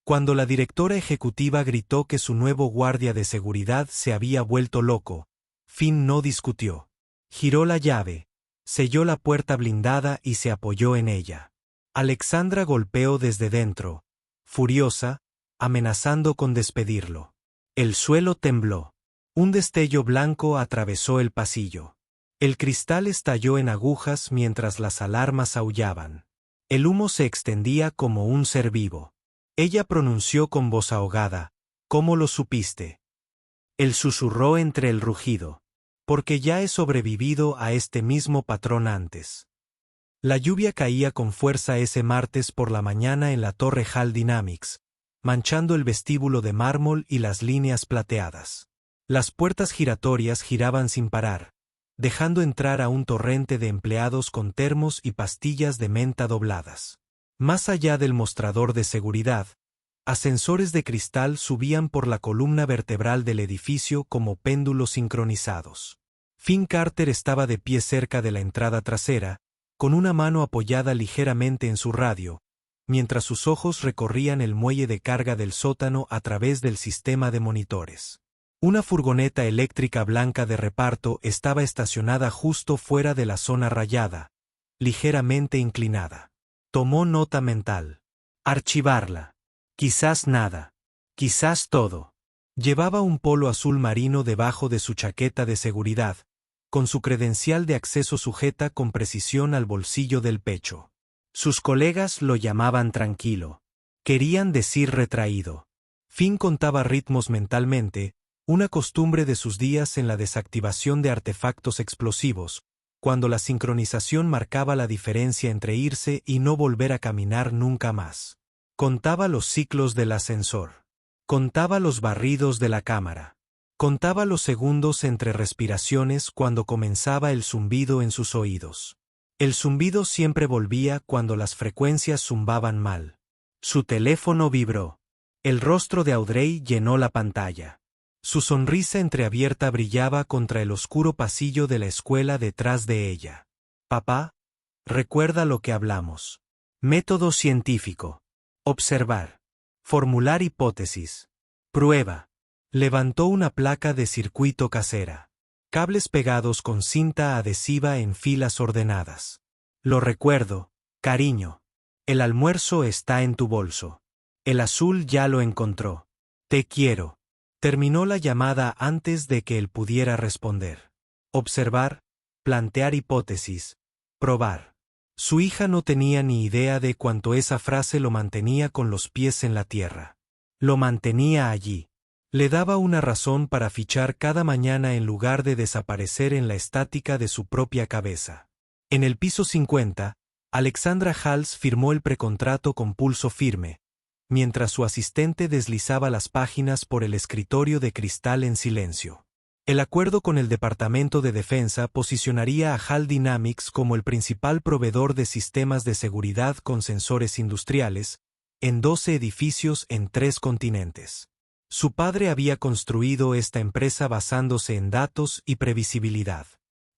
Cuando la directora ejecutiva gritó que su nuevo guardia de seguridad se había vuelto loco, Finn no discutió. Giró la llave, selló la puerta blindada y se apoyó en ella. Alexandra golpeó desde dentro, furiosa, amenazando con despedirlo. El suelo tembló. Un destello blanco atravesó el pasillo. El cristal estalló en agujas mientras las alarmas aullaban. El humo se extendía como un ser vivo. Ella pronunció con voz ahogada: «¿Cómo lo supiste?». Él susurró entre el rugido: «Porque ya he sobrevivido a este mismo patrón antes». La lluvia caía con fuerza ese martes por la mañana en la torre Hall Dynamics, manchando el vestíbulo de mármol y las líneas plateadas. Las puertas giratorias giraban sin parar, dejando entrar a un torrente de empleados con termos y pastillas de menta dobladas. Más allá del mostrador de seguridad, ascensores de cristal subían por la columna vertebral del edificio como péndulos sincronizados. Finn Carter estaba de pie cerca de la entrada trasera, con una mano apoyada ligeramente en su radio, mientras sus ojos recorrían el muelle de carga del sótano a través del sistema de monitores. Una furgoneta eléctrica blanca de reparto estaba estacionada justo fuera de la zona rayada, ligeramente inclinada. Tomó nota mental. Archivarla. Quizás nada. Quizás todo. Llevaba un polo azul marino debajo de su chaqueta de seguridad, con su credencial de acceso sujeta con precisión al bolsillo del pecho. Sus colegas lo llamaban tranquilo. Querían decir retraído. Finn contaba ritmos mentalmente, una costumbre de sus días en la desactivación de artefactos explosivos, cuando la sincronización marcaba la diferencia entre irse y no volver a caminar nunca más. Contaba los ciclos del ascensor. Contaba los barridos de la cámara. Contaba los segundos entre respiraciones cuando comenzaba el zumbido en sus oídos. El zumbido siempre volvía cuando las frecuencias zumbaban mal. Su teléfono vibró. El rostro de Audrey llenó la pantalla. Su sonrisa entreabierta brillaba contra el oscuro pasillo de la escuela detrás de ella. «Papá, recuerda lo que hablamos. Método científico. Observar. Formular hipótesis. Prueba». Levantó una placa de circuito casera. Cables pegados con cinta adhesiva en filas ordenadas. «Lo recuerdo, cariño. El almuerzo está en tu bolso. El azul ya lo encontró. Te quiero». Terminó la llamada antes de que él pudiera responder. Observar, plantear hipótesis, probar. Su hija no tenía ni idea de cuánto esa frase lo mantenía con los pies en la tierra. Lo mantenía allí. Le daba una razón para fichar cada mañana en lugar de desaparecer en la estática de su propia cabeza. En el piso 50, Alexandra Hals firmó el precontrato con pulso firme, mientras su asistente deslizaba las páginas por el escritorio de cristal en silencio. El acuerdo con el Departamento de Defensa posicionaría a HAL Dynamics como el principal proveedor de sistemas de seguridad con sensores industriales, en 12 edificios en 3 continentes. Su padre había construido esta empresa basándose en datos y previsibilidad.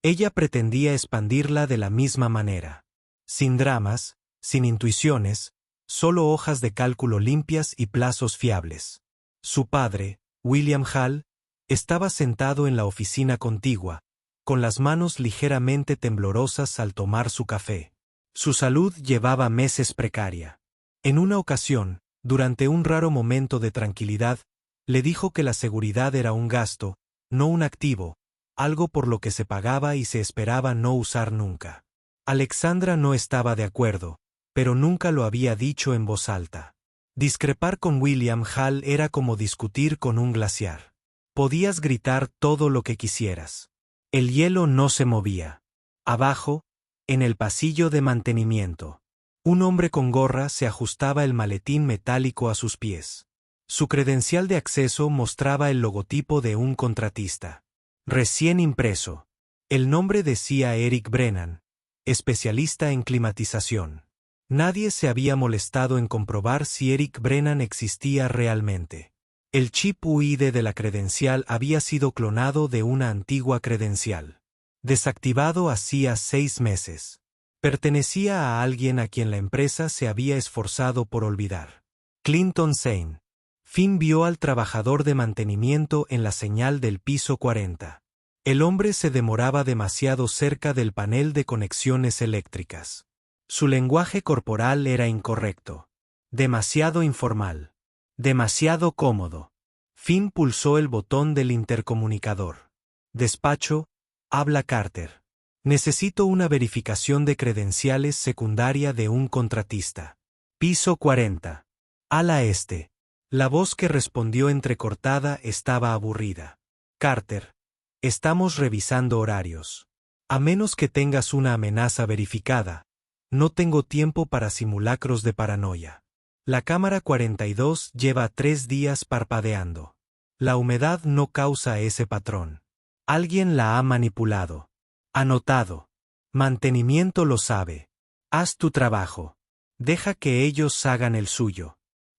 Ella pretendía expandirla de la misma manera. Sin dramas, sin intuiciones, solo hojas de cálculo limpias y plazos fiables. Su padre, William Hall, estaba sentado en la oficina contigua, con las manos ligeramente temblorosas al tomar su café. Su salud llevaba meses precaria. En una ocasión, durante un raro momento de tranquilidad, le dijo que la seguridad era un gasto, no un activo, algo por lo que se pagaba y se esperaba no usar nunca. Alexandra no estaba de acuerdo, pero nunca lo había dicho en voz alta. Discrepar con William Hall era como discutir con un glaciar. Podías gritar todo lo que quisieras. El hielo no se movía. Abajo, en el pasillo de mantenimiento, un hombre con gorra se ajustaba el maletín metálico a sus pies. Su credencial de acceso mostraba el logotipo de un contratista. Recién impreso. El nombre decía Eric Brennan, especialista en climatización. Nadie se había molestado en comprobar si Eric Brennan existía realmente. El chip UID de la credencial había sido clonado de una antigua credencial. Desactivado hacía 6 meses. Pertenecía a alguien a quien la empresa se había esforzado por olvidar. Clinton Zane. Finn vio al trabajador de mantenimiento en la señal del piso 40. El hombre se demoraba demasiado cerca del panel de conexiones eléctricas. Su lenguaje corporal era incorrecto. Demasiado informal. Demasiado cómodo. Finn pulsó el botón del intercomunicador. Despacho, habla Carter. Necesito una verificación de credenciales secundaria de un contratista. Piso 40. Ala este. La voz que respondió entrecortada estaba aburrida. Carter. Estamos revisando horarios. A menos que tengas una amenaza verificada, no tengo tiempo para simulacros de paranoia. La cámara 42 lleva 3 días parpadeando. La humedad no causa ese patrón. Alguien la ha manipulado. Anotado. Mantenimiento lo sabe. Haz tu trabajo. Deja que ellos hagan el suyo.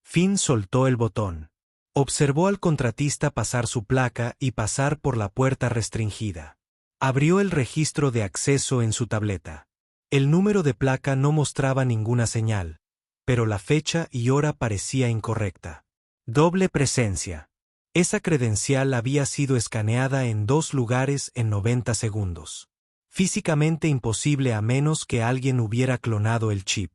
Finn soltó el botón. Observó al contratista pasar su placa y pasar por la puerta restringida. Abrió el registro de acceso en su tableta. El número de placa no mostraba ninguna señal, pero la fecha y hora parecía incorrecta. Doble presencia. Esa credencial había sido escaneada en 2 lugares en 90 segundos. Físicamente imposible a menos que alguien hubiera clonado el chip.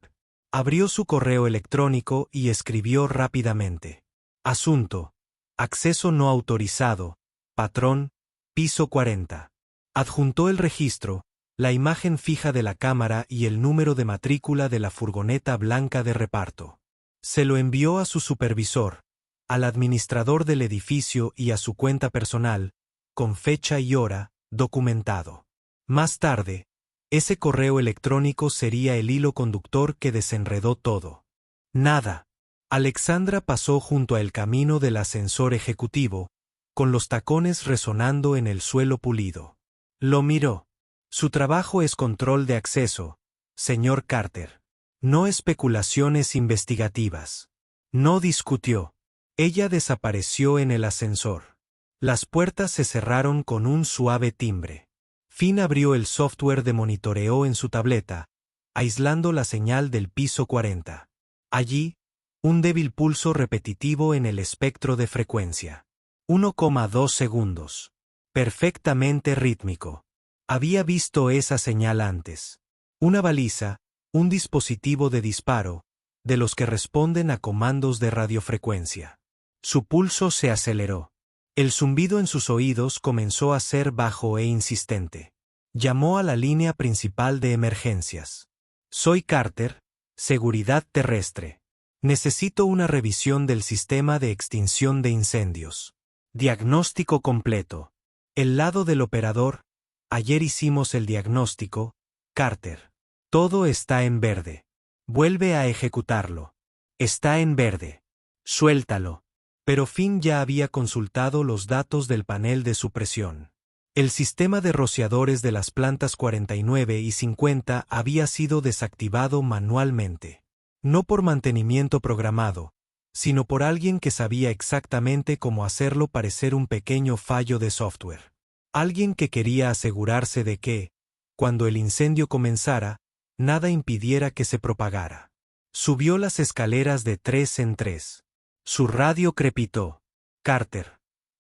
Abrió su correo electrónico y escribió rápidamente. Asunto. Acceso no autorizado. Patrón. Piso 40. Adjuntó el registro, la imagen fija de la cámara y el número de matrícula de la furgoneta blanca de reparto. Se lo envió a su supervisor, al administrador del edificio y a su cuenta personal, con fecha y hora, documentado. Más tarde, ese correo electrónico sería el hilo conductor que desenredó todo. Nada. Alexandra pasó junto al camino del ascensor ejecutivo, con los tacones resonando en el suelo pulido. Lo miró. Su trabajo es control de acceso, señor Carter. No especulaciones investigativas. No discutió. Ella desapareció en el ascensor. Las puertas se cerraron con un suave timbre. Finn abrió el software de monitoreo en su tableta, aislando la señal del piso 40. Allí, un débil pulso repetitivo en el espectro de frecuencia. 1,2 segundos. Perfectamente rítmico. Había visto esa señal antes. Una baliza, un dispositivo de disparo, de los que responden a comandos de radiofrecuencia. Su pulso se aceleró. El zumbido en sus oídos comenzó a ser bajo e insistente. Llamó a la línea principal de emergencias. Soy Carter, Seguridad Terrestre. Necesito una revisión del sistema de extinción de incendios. Diagnóstico completo. El lado del operador. Ayer hicimos el diagnóstico, Carter. Todo está en verde. Vuelve a ejecutarlo. Está en verde. Suéltalo. Pero Finn ya había consultado los datos del panel de supresión. El sistema de rociadores de las plantas 49 y 50 había sido desactivado manualmente. No por mantenimiento programado, sino por alguien que sabía exactamente cómo hacerlo parecer un pequeño fallo de software. Alguien que quería asegurarse de que, cuando el incendio comenzara, nada impidiera que se propagara. Subió las escaleras de 3 en 3. Su radio crepitó. Carter.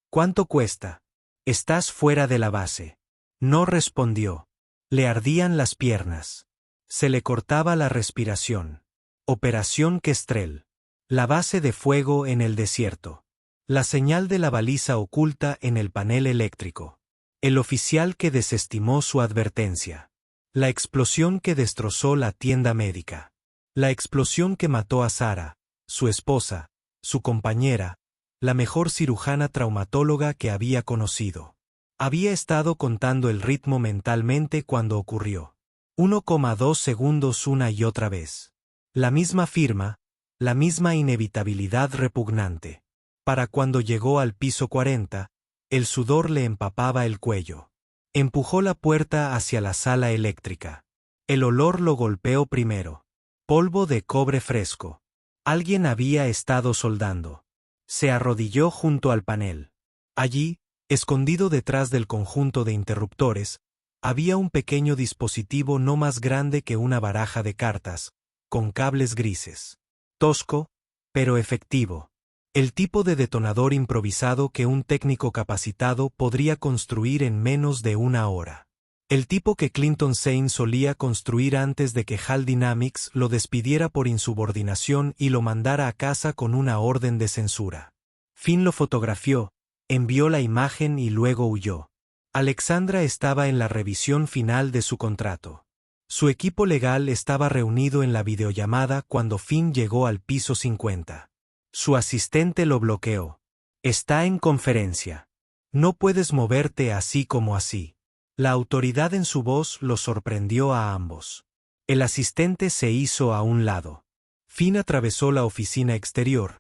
¿Cuánto cuesta? Estás fuera de la base. No respondió. Le ardían las piernas. Se le cortaba la respiración. Operación Kestrel. La base de fuego en el desierto. La señal de la baliza oculta en el panel eléctrico. El oficial que desestimó su advertencia. La explosión que destrozó la tienda médica. La explosión que mató a Sara, su esposa, su compañera, la mejor cirujana traumatóloga que había conocido. Había estado contando el ritmo mentalmente cuando ocurrió. 1,2 segundos una y otra vez. La misma firma, la misma inevitabilidad repugnante. Para cuando llegó al piso 40, el sudor le empapaba el cuello. Empujó la puerta hacia la sala eléctrica. El olor lo golpeó primero. Polvo de cobre fresco. Alguien había estado soldando. Se arrodilló junto al panel. Allí, escondido detrás del conjunto de interruptores, había un pequeño dispositivo no más grande que una baraja de cartas, con cables grises. Tosco, pero efectivo. El tipo de detonador improvisado que un técnico capacitado podría construir en menos de una hora. El tipo que Clinton Zane solía construir antes de que HAL Dynamics lo despidiera por insubordinación y lo mandara a casa con una orden de censura. Finn lo fotografió, envió la imagen y luego huyó. Alexandra estaba en la revisión final de su contrato. Su equipo legal estaba reunido en la videollamada cuando Finn llegó al piso 50. Su asistente lo bloqueó. Está en conferencia. No puedes moverte así como así. La autoridad en su voz los sorprendió a ambos. El asistente se hizo a un lado. Finn atravesó la oficina exterior,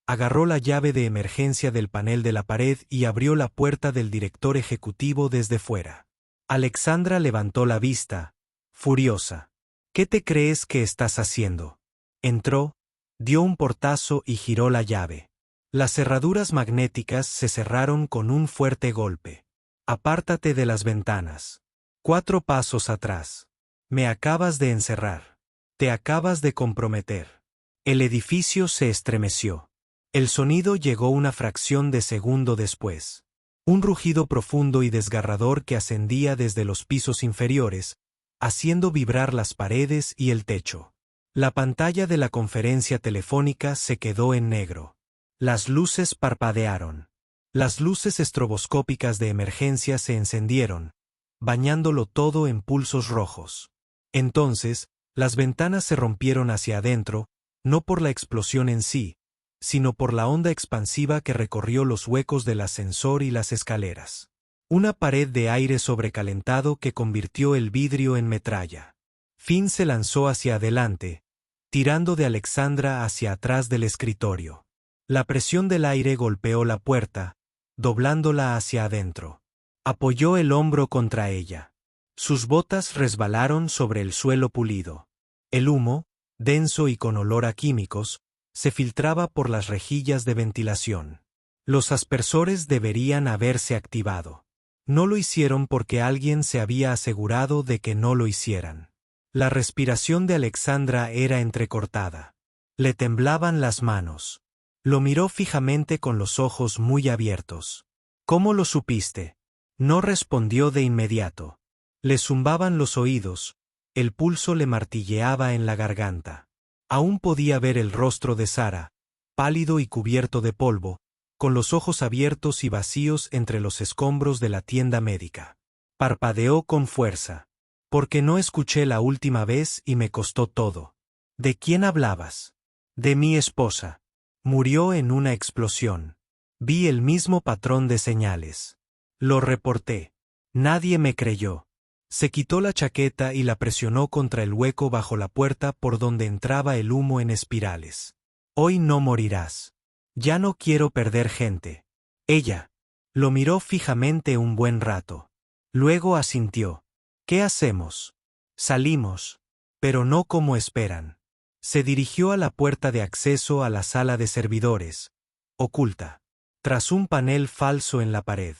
agarró la llave de emergencia del panel de la pared y abrió la puerta del director ejecutivo desde fuera. Alexandra levantó la vista, furiosa. ¿Qué te crees que estás haciendo? Entró, dio un portazo y giró la llave. Las cerraduras magnéticas se cerraron con un fuerte golpe. Apártate de las ventanas. 4 pasos atrás. Me acabas de encerrar. Te acabas de comprometer. El edificio se estremeció. El sonido llegó una fracción de segundo después. Un rugido profundo y desgarrador que ascendía desde los pisos inferiores, haciendo vibrar las paredes y el techo. La pantalla de la conferencia telefónica se quedó en negro. Las luces parpadearon. Las luces estroboscópicas de emergencia se encendieron, bañándolo todo en pulsos rojos. Entonces, las ventanas se rompieron hacia adentro, no por la explosión en sí, sino por la onda expansiva que recorrió los huecos del ascensor y las escaleras. Una pared de aire sobrecalentado que convirtió el vidrio en metralla. Finn se lanzó hacia adelante, tirando de Alexandra hacia atrás del escritorio. La presión del aire golpeó la puerta, doblándola hacia adentro. Apoyó el hombro contra ella. Sus botas resbalaron sobre el suelo pulido. El humo, denso y con olor a químicos, se filtraba por las rejillas de ventilación. Los aspersores deberían haberse activado. No lo hicieron porque alguien se había asegurado de que no lo hicieran. La respiración de Alexandra era entrecortada. Le temblaban las manos. Lo miró fijamente con los ojos muy abiertos. ¿Cómo lo supiste? No respondió de inmediato. Le zumbaban los oídos, el pulso le martilleaba en la garganta. Aún podía ver el rostro de Sara, pálido y cubierto de polvo, con los ojos abiertos y vacíos entre los escombros de la tienda médica. Parpadeó con fuerza. Porque no escuché la última vez y me costó todo. ¿De quién hablabas? De mi esposa. Murió en una explosión. Vi el mismo patrón de señales. Lo reporté. Nadie me creyó. Se quitó la chaqueta y la presionó contra el hueco bajo la puerta por donde entraba el humo en espirales. Hoy no morirás. Ya no quiero perder gente. Ella lo miró fijamente un buen rato. Luego asintió. ¿Qué hacemos? Salimos. Pero no como esperan. Se dirigió a la puerta de acceso a la sala de servidores, oculta, tras un panel falso en la pared.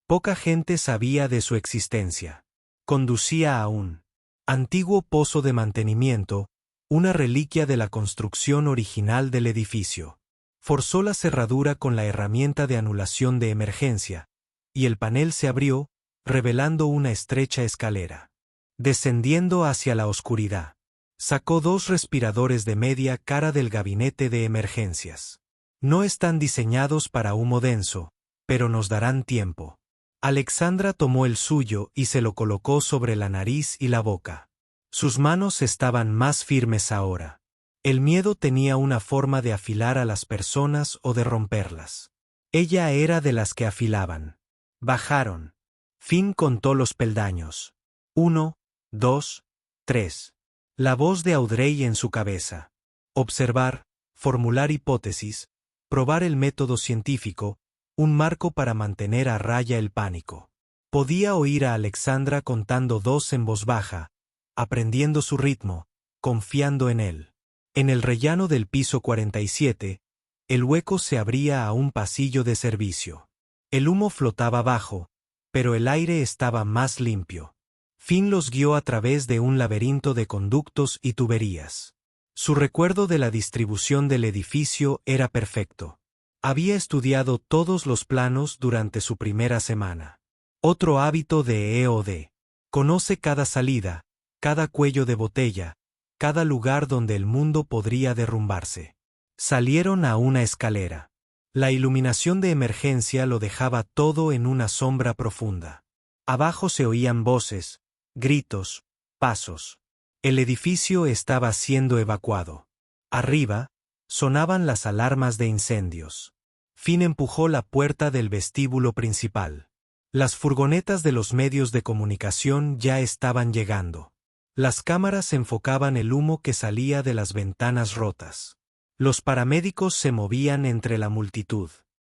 Poca gente sabía de su existencia. Conducía a un antiguo pozo de mantenimiento, una reliquia de la construcción original del edificio. Forzó la cerradura con la herramienta de anulación de emergencia, y el panel se abrió, revelando una estrecha escalera. Descendiendo hacia la oscuridad, sacó 2 respiradores de media cara del gabinete de emergencias. No están diseñados para humo denso, pero nos darán tiempo. Alexandra tomó el suyo y se lo colocó sobre la nariz y la boca. Sus manos estaban más firmes ahora. El miedo tenía una forma de afilar a las personas o de romperlas. Ella era de las que afilaban. Bajaron. Finn contó los peldaños. 1, 2, 3. La voz de Audrey en su cabeza. Observar, formular hipótesis, probar el método científico, un marco para mantener a raya el pánico. Podía oír a Alexandra contando 2 en voz baja, aprendiendo su ritmo, confiando en él. En el rellano del piso 47, el hueco se abría a un pasillo de servicio. El humo flotaba bajo, pero el aire estaba más limpio. Finn los guió a través de un laberinto de conductos y tuberías. Su recuerdo de la distribución del edificio era perfecto. Había estudiado todos los planos durante su primera semana. Otro hábito de EOD. Conoce cada salida, cada cuello de botella, cada lugar donde el mundo podría derrumbarse. Salieron a una escalera. La iluminación de emergencia lo dejaba todo en una sombra profunda. Abajo se oían voces, gritos, pasos. El edificio estaba siendo evacuado. Arriba, sonaban las alarmas de incendios. Finn empujó la puerta del vestíbulo principal. Las furgonetas de los medios de comunicación ya estaban llegando. Las cámaras enfocaban el humo que salía de las ventanas rotas. Los paramédicos se movían entre la multitud.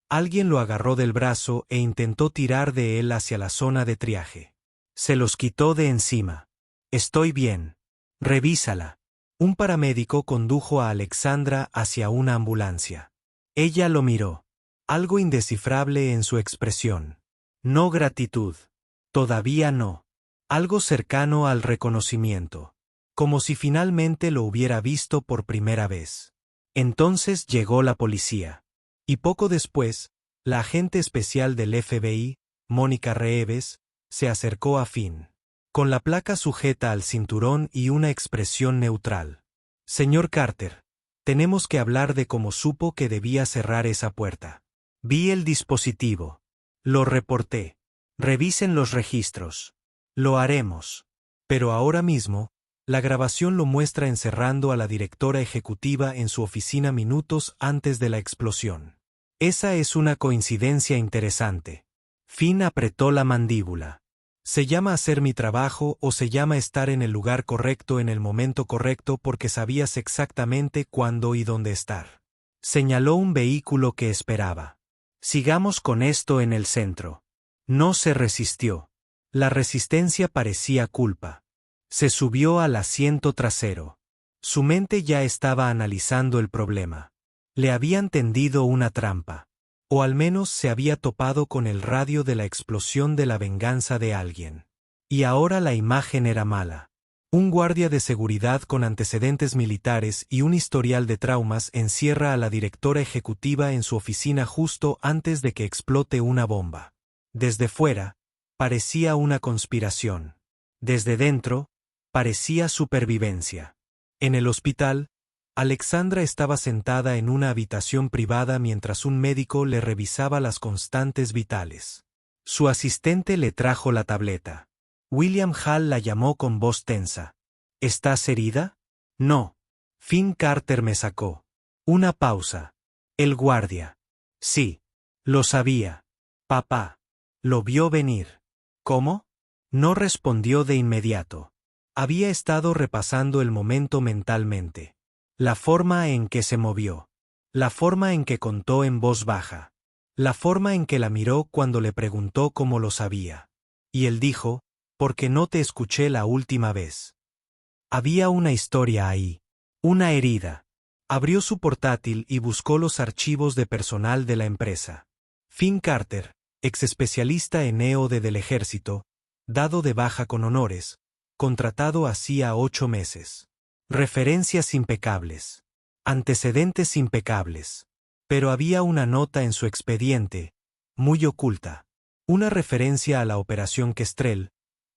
Alguien lo agarró del brazo e intentó tirar de él hacia la zona de triaje. Se los quitó de encima. «Estoy bien. Revísala». Un paramédico condujo a Alexandra hacia una ambulancia. Ella lo miró. Algo indescifrable en su expresión. No gratitud. Todavía no. Algo cercano al reconocimiento. Como si finalmente lo hubiera visto por primera vez. Entonces llegó la policía. Y poco después, la agente especial del FBI, Mónica Reeves, se acercó a Finn. Con la placa sujeta al cinturón y una expresión neutral. «Señor Carter, tenemos que hablar de cómo supo que debía cerrar esa puerta. Vi el dispositivo. Lo reporté. Revisen los registros. Lo haremos. Pero ahora mismo, la grabación lo muestra encerrando a la directora ejecutiva en su oficina minutos antes de la explosión. Esa es una coincidencia interesante». Finn apretó la mandíbula. Se llama hacer mi trabajo o se llama estar en el lugar correcto en el momento correcto porque sabías exactamente cuándo y dónde estar. Señaló un vehículo que esperaba. Sigamos con esto en el centro. No se resistió. La resistencia parecía culpa. Se subió al asiento trasero. Su mente ya estaba analizando el problema. Le habían tendido una trampa. O al menos se había topado con el radio de la explosión de la venganza de alguien. Y ahora la imagen era mala. Un guardia de seguridad con antecedentes militares y un historial de traumas encierra a la directora ejecutiva en su oficina justo antes de que explote una bomba. Desde fuera, parecía una conspiración. Desde dentro, parecía supervivencia. En el hospital, Alexandra estaba sentada en una habitación privada mientras un médico le revisaba las constantes vitales. Su asistente le trajo la tableta. William Hall la llamó con voz tensa. «¿Estás herida?» «No». Finn Carter me sacó. Una pausa. El guardia. «Sí. Lo sabía. Papá. Lo vio venir». «¿Cómo?» No respondió de inmediato. Había estado repasando el momento mentalmente. La forma en que se movió. La forma en que contó en voz baja. La forma en que la miró cuando le preguntó cómo lo sabía. Y él dijo, «Porque no te escuché la última vez». Había una historia ahí. Una herida. Abrió su portátil y buscó los archivos de personal de la empresa. Finn Carter, ex especialista en EOD del ejército, dado de baja con honores, contratado hacía 8 meses. Referencias impecables. Antecedentes impecables. Pero había una nota en su expediente, muy oculta. Una referencia a la operación Kestrel,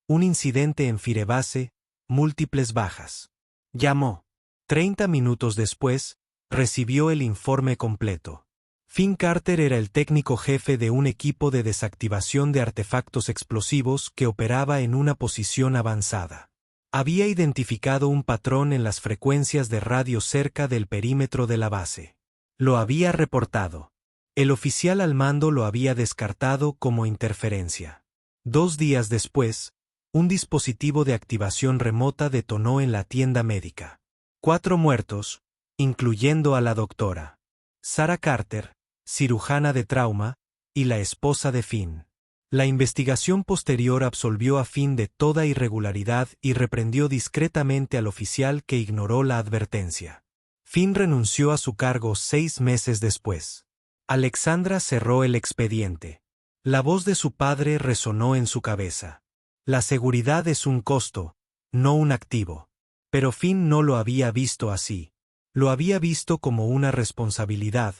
un incidente en Firebase, múltiples bajas. Llamó. 30 minutos después, recibió el informe completo. Finn Carter era el técnico jefe de un equipo de desactivación de artefactos explosivos que operaba en una posición avanzada. Había identificado un patrón en las frecuencias de radio cerca del perímetro de la base. Lo había reportado. El oficial al mando lo había descartado como interferencia. 2 días después, un dispositivo de activación remota detonó en la tienda médica. 4 muertos, incluyendo a la doctora. Sarah Carter, cirujana de trauma, y la esposa de Finn. La investigación posterior absolvió a Finn de toda irregularidad y reprendió discretamente al oficial que ignoró la advertencia. Finn renunció a su cargo 6 meses después. Alexandra cerró el expediente. La voz de su padre resonó en su cabeza. La seguridad es un costo, no un activo. Pero Finn no lo había visto así. Lo había visto como una responsabilidad,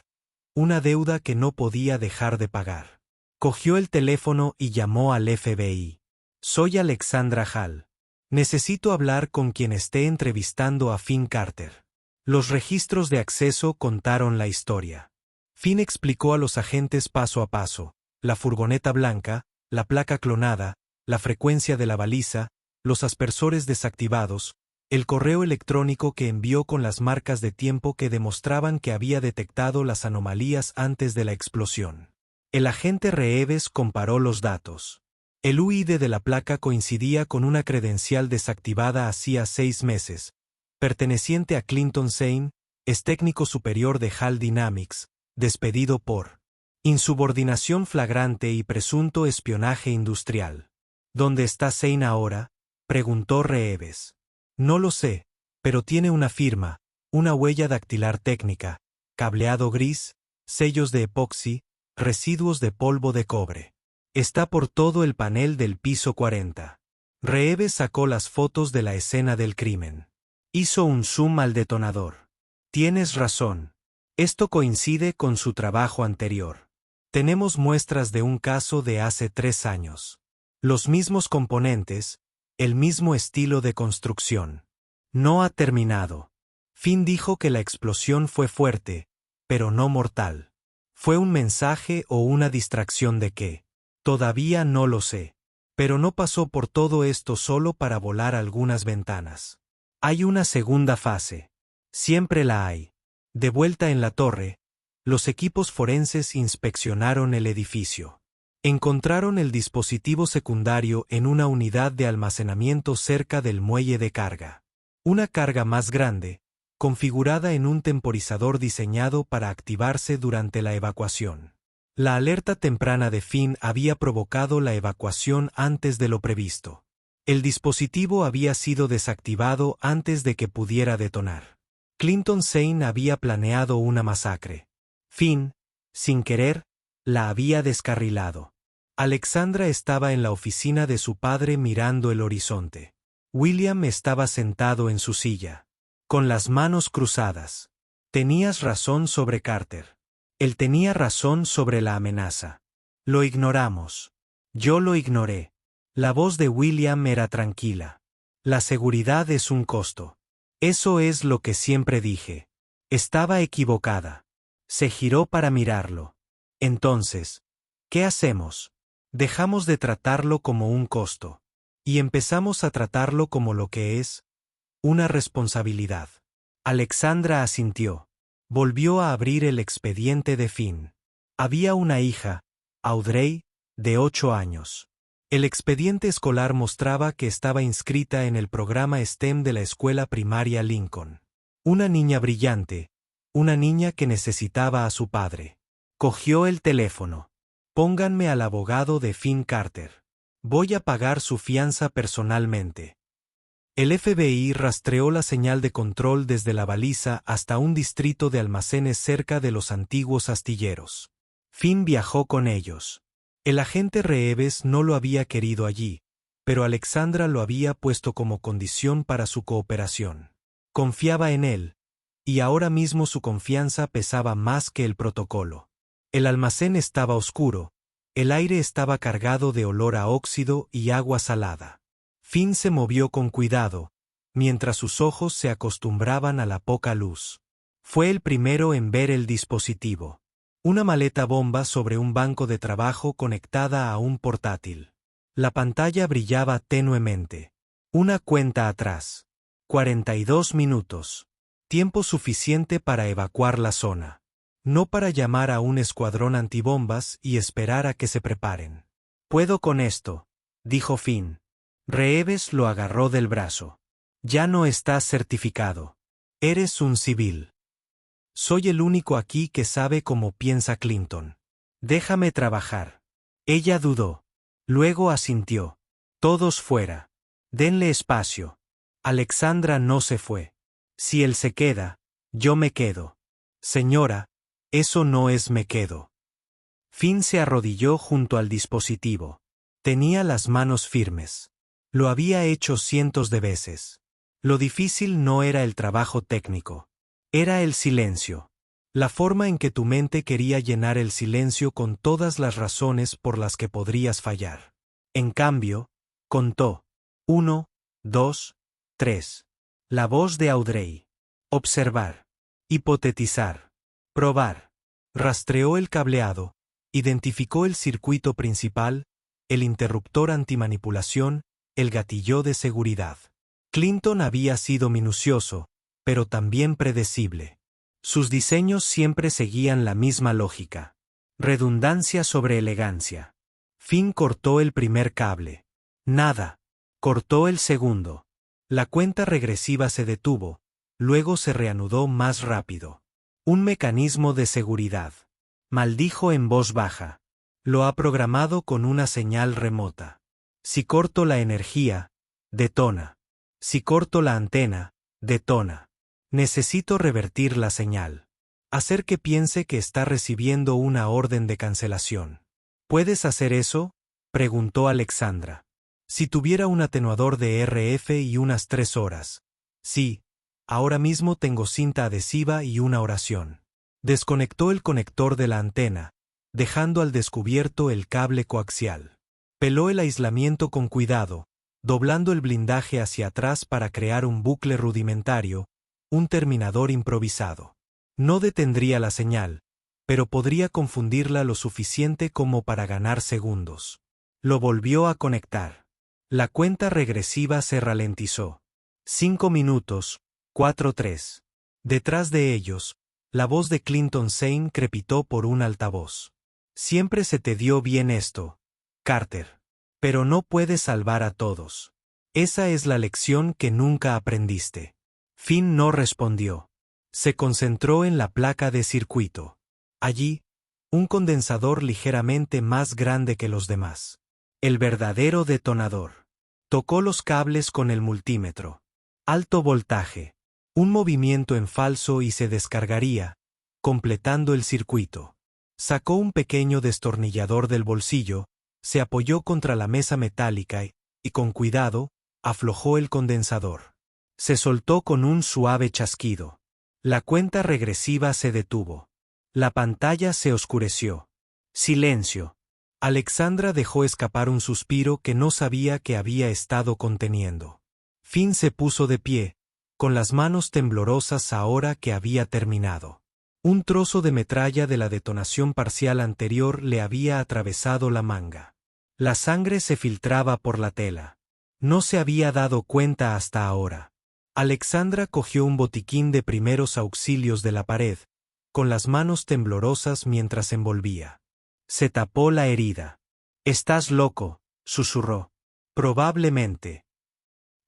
una deuda que no podía dejar de pagar. Cogió el teléfono y llamó al FBI. Soy Alexandra Hall. Necesito hablar con quien esté entrevistando a Finn Carter. Los registros de acceso contaron la historia. Finn explicó a los agentes paso a paso: la furgoneta blanca, la placa clonada, la frecuencia de la baliza, los aspersores desactivados, el correo electrónico que envió con las marcas de tiempo que demostraban que había detectado las anomalías antes de la explosión. El agente Reeves comparó los datos. El UID de la placa coincidía con una credencial desactivada hacía 6 meses, perteneciente a Clinton Zane, ex técnico superior de HAL Dynamics, despedido por insubordinación flagrante y presunto espionaje industrial. ¿Dónde está Zane ahora?, preguntó Reeves. No lo sé, pero tiene una firma, una huella dactilar técnica, cableado gris, sellos de epoxi, residuos de polvo de cobre. Está por todo el panel del piso 40. Reeves sacó las fotos de la escena del crimen. Hizo un zoom al detonador. Tienes razón. Esto coincide con su trabajo anterior. Tenemos muestras de un caso de hace 3 años. Los mismos componentes, el mismo estilo de construcción. No ha terminado. Finn dijo que la explosión fue fuerte, pero no mortal. ¿Fue un mensaje o una distracción de qué? Todavía no lo sé. Pero no pasó por todo esto solo para volar algunas ventanas. Hay una segunda fase. Siempre la hay. De vuelta en la torre, los equipos forenses inspeccionaron el edificio. Encontraron el dispositivo secundario en una unidad de almacenamiento cerca del muelle de carga. Una carga más grande, configurada en un temporizador diseñado para activarse durante la evacuación. La alerta temprana de Finn había provocado la evacuación antes de lo previsto. El dispositivo había sido desactivado antes de que pudiera detonar. Clinton Zane había planeado una masacre. Finn, sin querer, la había descarrilado. Alexandra estaba en la oficina de su padre mirando el horizonte. William estaba sentado en su silla, con las manos cruzadas. Tenías razón sobre Carter. Él tenía razón sobre la amenaza. Lo ignoramos. Yo lo ignoré. La voz de William era tranquila. La seguridad es un costo. Eso es lo que siempre dije. Estaba equivocada. Se giró para mirarlo. Entonces, ¿qué hacemos? Dejamos de tratarlo como un costo. Y empezamos a tratarlo como lo que es: una responsabilidad. Alexandra asintió. Volvió a abrir el expediente de Finn. Había una hija, Audrey, de 8 años. El expediente escolar mostraba que estaba inscrita en el programa STEM de la escuela primaria Lincoln. Una niña brillante, una niña que necesitaba a su padre. Cogió el teléfono. Pónganme al abogado de Finn Carter. Voy a pagar su fianza personalmente. El FBI rastreó la señal de control desde la baliza hasta un distrito de almacenes cerca de los antiguos astilleros. Finn viajó con ellos. El agente Reeves no lo había querido allí, pero Alexandra lo había puesto como condición para su cooperación. Confiaba en él, y ahora mismo su confianza pesaba más que el protocolo. El almacén estaba oscuro, el aire estaba cargado de olor a óxido y agua salada. Finn se movió con cuidado, mientras sus ojos se acostumbraban a la poca luz. Fue el primero en ver el dispositivo. Una maleta bomba sobre un banco de trabajo conectada a un portátil. La pantalla brillaba tenuemente. Una cuenta atrás. 42 minutos. Tiempo suficiente para evacuar la zona. No para llamar a un escuadrón antibombas y esperar a que se preparen. Puedo con esto, dijo Finn. Reeves lo agarró del brazo. Ya no estás certificado. Eres un civil. Soy el único aquí que sabe cómo piensa Clinton. Déjame trabajar. Ella dudó. Luego asintió. Todos fuera. Denle espacio. Alexandra no se fue. Si él se queda, yo me quedo. Señora, eso no es me quedo. Finn se arrodilló junto al dispositivo. Tenía las manos firmes. Lo había hecho cientos de veces. Lo difícil no era el trabajo técnico. Era el silencio. La forma en que tu mente quería llenar el silencio con todas las razones por las que podrías fallar. En cambio, contó. 1, 2, 3. La voz de Audrey. Observar. Hipotetizar. Probar. Rastreó el cableado. Identificó el circuito principal, el interruptor antimanipulación, el gatillo de seguridad. Clinton había sido minucioso, pero también predecible. Sus diseños siempre seguían la misma lógica. Redundancia sobre elegancia. Finn cortó el primer cable. Nada. Cortó el segundo. La cuenta regresiva se detuvo, luego se reanudó más rápido. Un mecanismo de seguridad. Maldijo en voz baja. Lo ha programado con una señal remota. Si corto la energía, detona. Si corto la antena, detona. Necesito revertir la señal. Hacer que piense que está recibiendo una orden de cancelación. ¿Puedes hacer eso?, preguntó Alexandra. Si tuviera un atenuador de RF y unas 3 horas. Sí, ahora mismo tengo cinta adhesiva y una oración. Desconectó el conector de la antena, dejando al descubierto el cable coaxial. Peló el aislamiento con cuidado, doblando el blindaje hacia atrás para crear un bucle rudimentario, un terminador improvisado. No detendría la señal, pero podría confundirla lo suficiente como para ganar segundos. Lo volvió a conectar. La cuenta regresiva se ralentizó. 5 minutos, 4-3. Detrás de ellos, la voz de Clinton Zane crepitó por un altavoz. Siempre se te dio bien esto, Carter. Pero no puedes salvar a todos. Esa es la lección que nunca aprendiste. Finn no respondió. Se concentró en la placa de circuito. Allí, un condensador ligeramente más grande que los demás. El verdadero detonador. Tocó los cables con el multímetro. Alto voltaje. Un movimiento en falso y se descargaría, completando el circuito. Sacó un pequeño destornillador del bolsillo, se apoyó contra la mesa metálica y con cuidado, aflojó el condensador. Se soltó con un suave chasquido. La cuenta regresiva se detuvo. La pantalla se oscureció. Silencio. Alexandra dejó escapar un suspiro que no sabía que había estado conteniendo. Finn se puso de pie, con las manos temblorosas ahora que había terminado. Un trozo de metralla de la detonación parcial anterior le había atravesado la manga. La sangre se filtraba por la tela. No se había dado cuenta hasta ahora. Alexandra cogió un botiquín de primeros auxilios de la pared, con las manos temblorosas mientras envolvía. Se tapó la herida. «Estás loco», susurró. «Probablemente».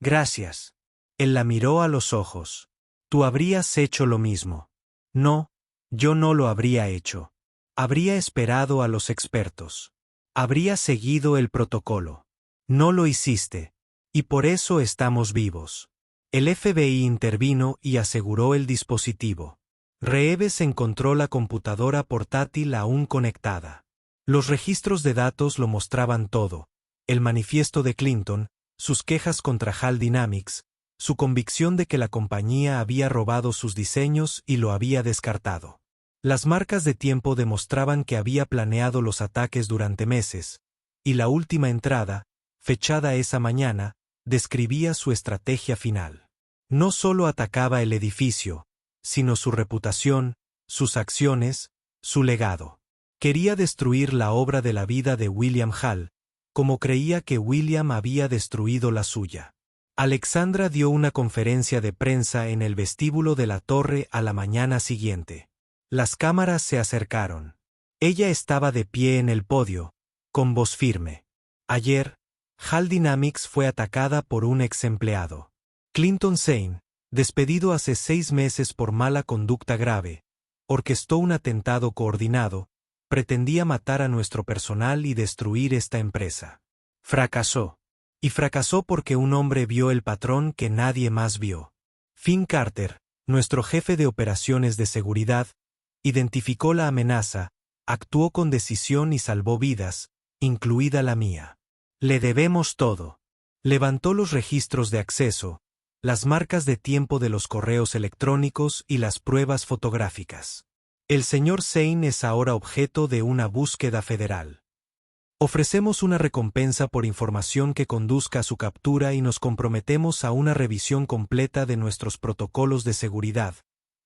«Gracias». Él la miró a los ojos. «Tú habrías hecho lo mismo». «No, yo no lo habría hecho. Habría esperado a los expertos. Habría seguido el protocolo. No lo hiciste. Y por eso estamos vivos». El FBI intervino y aseguró el dispositivo. Reeves encontró la computadora portátil aún conectada. Los registros de datos lo mostraban todo: el manifiesto de Clinton, sus quejas contra HAL Dynamics, su convicción de que la compañía había robado sus diseños y lo había descartado. Las marcas de tiempo demostraban que había planeado los ataques durante meses, y la última entrada, fechada esa mañana, describía su estrategia final. No solo atacaba el edificio, sino su reputación, sus acciones, su legado. Quería destruir la obra de la vida de William Hall, como creía que William había destruido la suya. Alexandra dio una conferencia de prensa en el vestíbulo de la torre a la mañana siguiente. Las cámaras se acercaron. Ella estaba de pie en el podio, con voz firme. Ayer, HAL Dynamics fue atacada por un ex empleado. Clinton Zane, despedido hace 6 meses por mala conducta grave, orquestó un atentado coordinado, pretendía matar a nuestro personal y destruir esta empresa. Fracasó. Y fracasó porque un hombre vio el patrón que nadie más vio. Finn Carter, nuestro jefe de operaciones de seguridad, identificó la amenaza, actuó con decisión y salvó vidas, incluida la mía. Le debemos todo. Levantó los registros de acceso, las marcas de tiempo de los correos electrónicos y las pruebas fotográficas. El señor Zane es ahora objeto de una búsqueda federal. Ofrecemos una recompensa por información que conduzca a su captura y nos comprometemos a una revisión completa de nuestros protocolos de seguridad,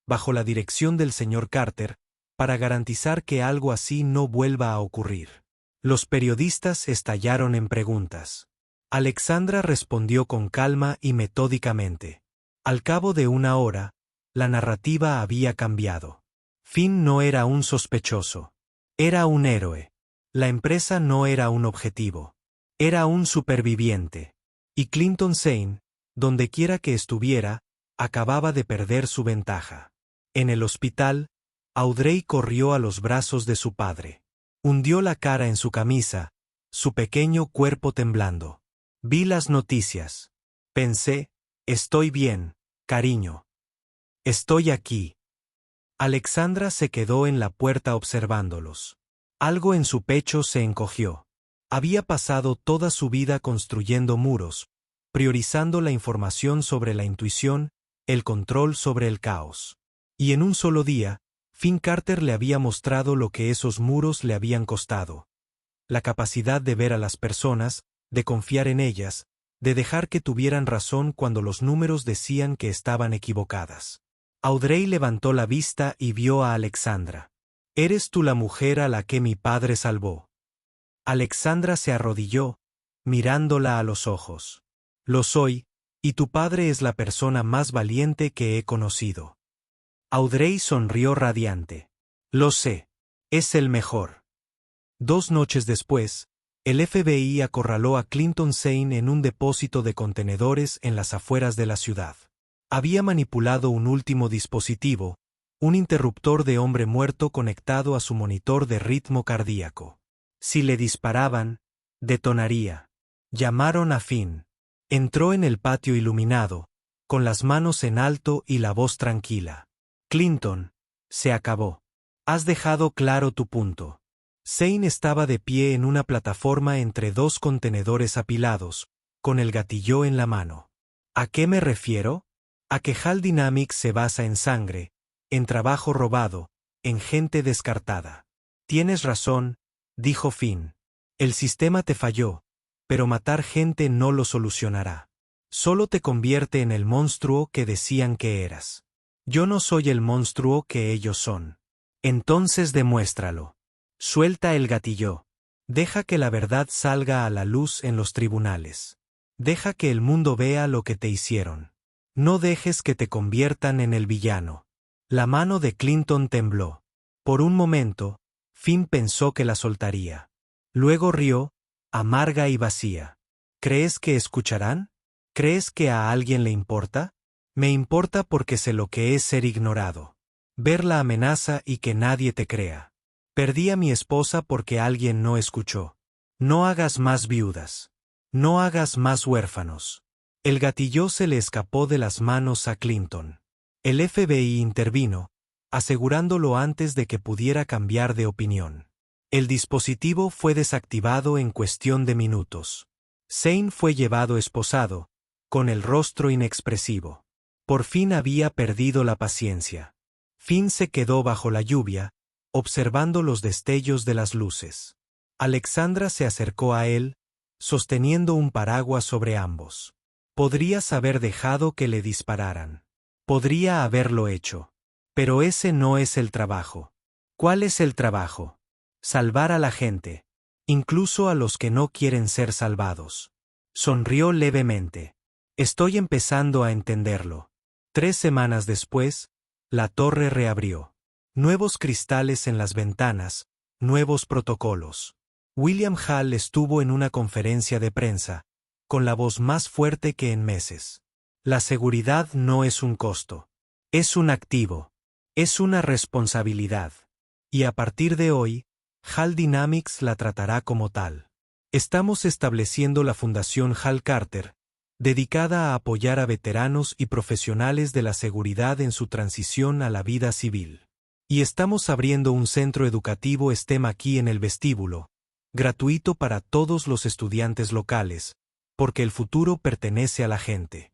bajo la dirección del señor Carter, para garantizar que algo así no vuelva a ocurrir. Los periodistas estallaron en preguntas. Alexandra respondió con calma y metódicamente. Al cabo de una hora, la narrativa había cambiado. Finn no era un sospechoso. Era un héroe. La empresa no era un objetivo. Era un superviviente. Y Clinton Zane, dondequiera que estuviera, acababa de perder su ventaja. En el hospital, Audrey corrió a los brazos de su padre. Hundió la cara en su camisa, su pequeño cuerpo temblando. Vi las noticias. Pensé, estoy bien, cariño. Estoy aquí. Alexandra se quedó en la puerta observándolos. Algo en su pecho se encogió. Había pasado toda su vida construyendo muros, priorizando la información sobre la intuición, el control sobre el caos. Y en un solo día, Finn Carter le había mostrado lo que esos muros le habían costado. La capacidad de ver a las personas, de confiar en ellas, de dejar que tuvieran razón cuando los números decían que estaban equivocadas. Audrey levantó la vista y vio a Alexandra. «¿Eres tú la mujer a la que mi padre salvó?» Alexandra se arrodilló, mirándola a los ojos. «Lo soy, y tu padre es la persona más valiente que he conocido». Audrey sonrió radiante. «Lo sé. Es el mejor». 2 noches después, el FBI acorraló a Clinton Zane en un depósito de contenedores en las afueras de la ciudad. Había manipulado un último dispositivo, un interruptor de hombre muerto conectado a su monitor de ritmo cardíaco. Si le disparaban, detonaría. Llamaron a Finn. Entró en el patio iluminado, con las manos en alto y la voz tranquila. «Clinton, se acabó. Has dejado claro tu punto». Zane estaba de pie en una plataforma entre 2 contenedores apilados, con el gatillo en la mano. ¿A qué me refiero? A que HAL Dynamics se basa en sangre, en trabajo robado, en gente descartada. Tienes razón, dijo Finn. El sistema te falló, pero matar gente no lo solucionará. Solo te convierte en el monstruo que decían que eras. Yo no soy el monstruo que ellos son. Entonces demuéstralo. Suelta el gatillo. Deja que la verdad salga a la luz en los tribunales. Deja que el mundo vea lo que te hicieron. No dejes que te conviertan en el villano. La mano de Clinton tembló. Por un momento, Finn pensó que la soltaría. Luego rió, amarga y vacía. ¿Crees que escucharán? ¿Crees que a alguien le importa? Me importa porque sé lo que es ser ignorado. Ver la amenaza y que nadie te crea. Perdí a mi esposa porque alguien no escuchó. No hagas más viudas. No hagas más huérfanos. El gatillo se le escapó de las manos a Clinton. El FBI intervino, asegurándolo antes de que pudiera cambiar de opinión. El dispositivo fue desactivado en cuestión de minutos. Zane fue llevado esposado, con el rostro inexpresivo. Por fin había perdido la paciencia. Finn se quedó bajo la lluvia, observando los destellos de las luces. Alexandra se acercó a él, sosteniendo un paraguas sobre ambos. Podrías haber dejado que le dispararan. Podría haberlo hecho. Pero ese no es el trabajo. ¿Cuál es el trabajo? Salvar a la gente, incluso a los que no quieren ser salvados. Sonrió levemente. Estoy empezando a entenderlo. 3 semanas después, la torre reabrió. Nuevos cristales en las ventanas, nuevos protocolos. William Hall estuvo en una conferencia de prensa, con la voz más fuerte que en meses. La seguridad no es un costo. Es un activo. Es una responsabilidad. Y a partir de hoy, HAL Dynamics la tratará como tal. Estamos estableciendo la Fundación Hal Carter, dedicada a apoyar a veteranos y profesionales de la seguridad en su transición a la vida civil. Y estamos abriendo un centro educativo STEM aquí en el vestíbulo, gratuito para todos los estudiantes locales, porque el futuro pertenece a la gente.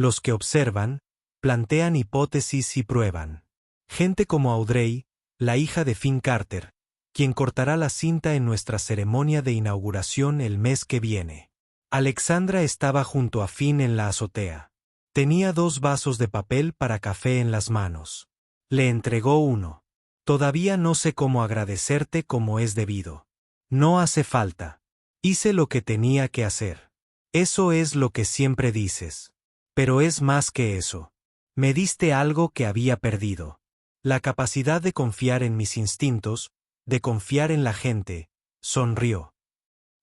Los que observan, plantean hipótesis y prueban. Gente como Audrey, la hija de Finn Carter, quien cortará la cinta en nuestra ceremonia de inauguración el mes que viene. Alexandra estaba junto a Finn en la azotea. Tenía 2 vasos de papel para café en las manos. Le entregó uno. Todavía no sé cómo agradecerte como es debido. No hace falta. Hice lo que tenía que hacer. Eso es lo que siempre dices. Pero es más que eso. Me diste algo que había perdido. La capacidad de confiar en mis instintos, de confiar en la gente. Sonrió.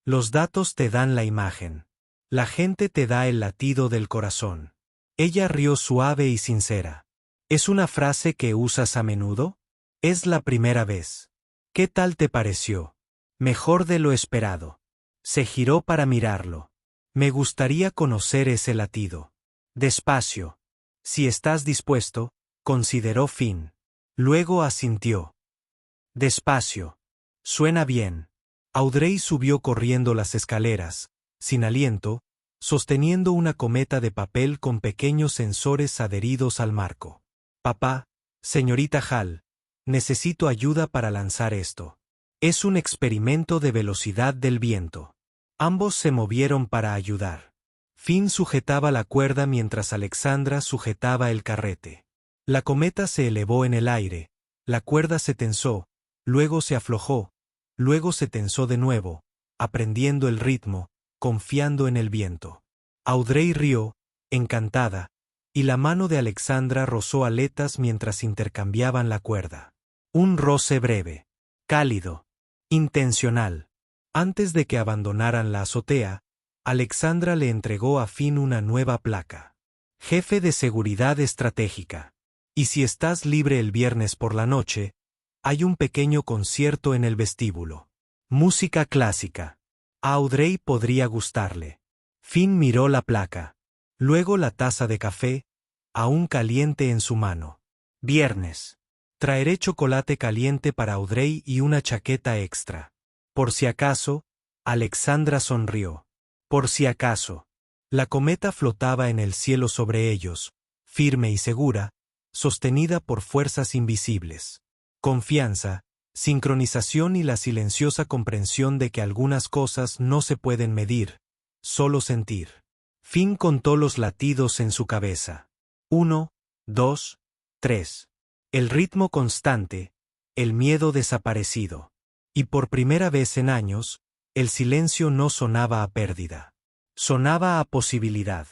Los datos te dan la imagen. La gente te da el latido del corazón. Ella rió suave y sincera. ¿Es una frase que usas a menudo? Es la primera vez. ¿Qué tal te pareció? Mejor de lo esperado. Se giró para mirarlo. Me gustaría conocer ese latido. Despacio. Si estás dispuesto, consideró Finn. Luego asintió. Despacio. Suena bien. Audrey subió corriendo las escaleras, sin aliento, sosteniendo una cometa de papel con pequeños sensores adheridos al marco. Papá, señorita Hall, necesito ayuda para lanzar esto. Es un experimento de velocidad del viento. Ambos se movieron para ayudar. Finn sujetaba la cuerda mientras Alexandra sujetaba el carrete. La cometa se elevó en el aire, la cuerda se tensó, luego se aflojó, luego se tensó de nuevo, aprendiendo el ritmo, confiando en el viento. Audrey rió, encantada, y la mano de Alexandra rozó aletas mientras intercambiaban la cuerda. Un roce breve, cálido, intencional. Antes de que abandonaran la azotea, Alexandra le entregó a Finn una nueva placa. Jefe de Seguridad Estratégica. Y si estás libre el viernes por la noche, hay un pequeño concierto en el vestíbulo. Música clásica. A Audrey podría gustarle. Finn miró la placa. Luego la taza de café, aún caliente en su mano. Viernes. Traeré chocolate caliente para Audrey y una chaqueta extra. Por si acaso, Alexandra sonrió. Por si acaso. La cometa flotaba en el cielo sobre ellos, firme y segura, sostenida por fuerzas invisibles. Confianza, sincronización y la silenciosa comprensión de que algunas cosas no se pueden medir, solo sentir. Finn contó los latidos en su cabeza. 1, 2, 3. El ritmo constante, el miedo desaparecido. Y por primera vez en años, el silencio no sonaba a pérdida. Sonaba a posibilidad.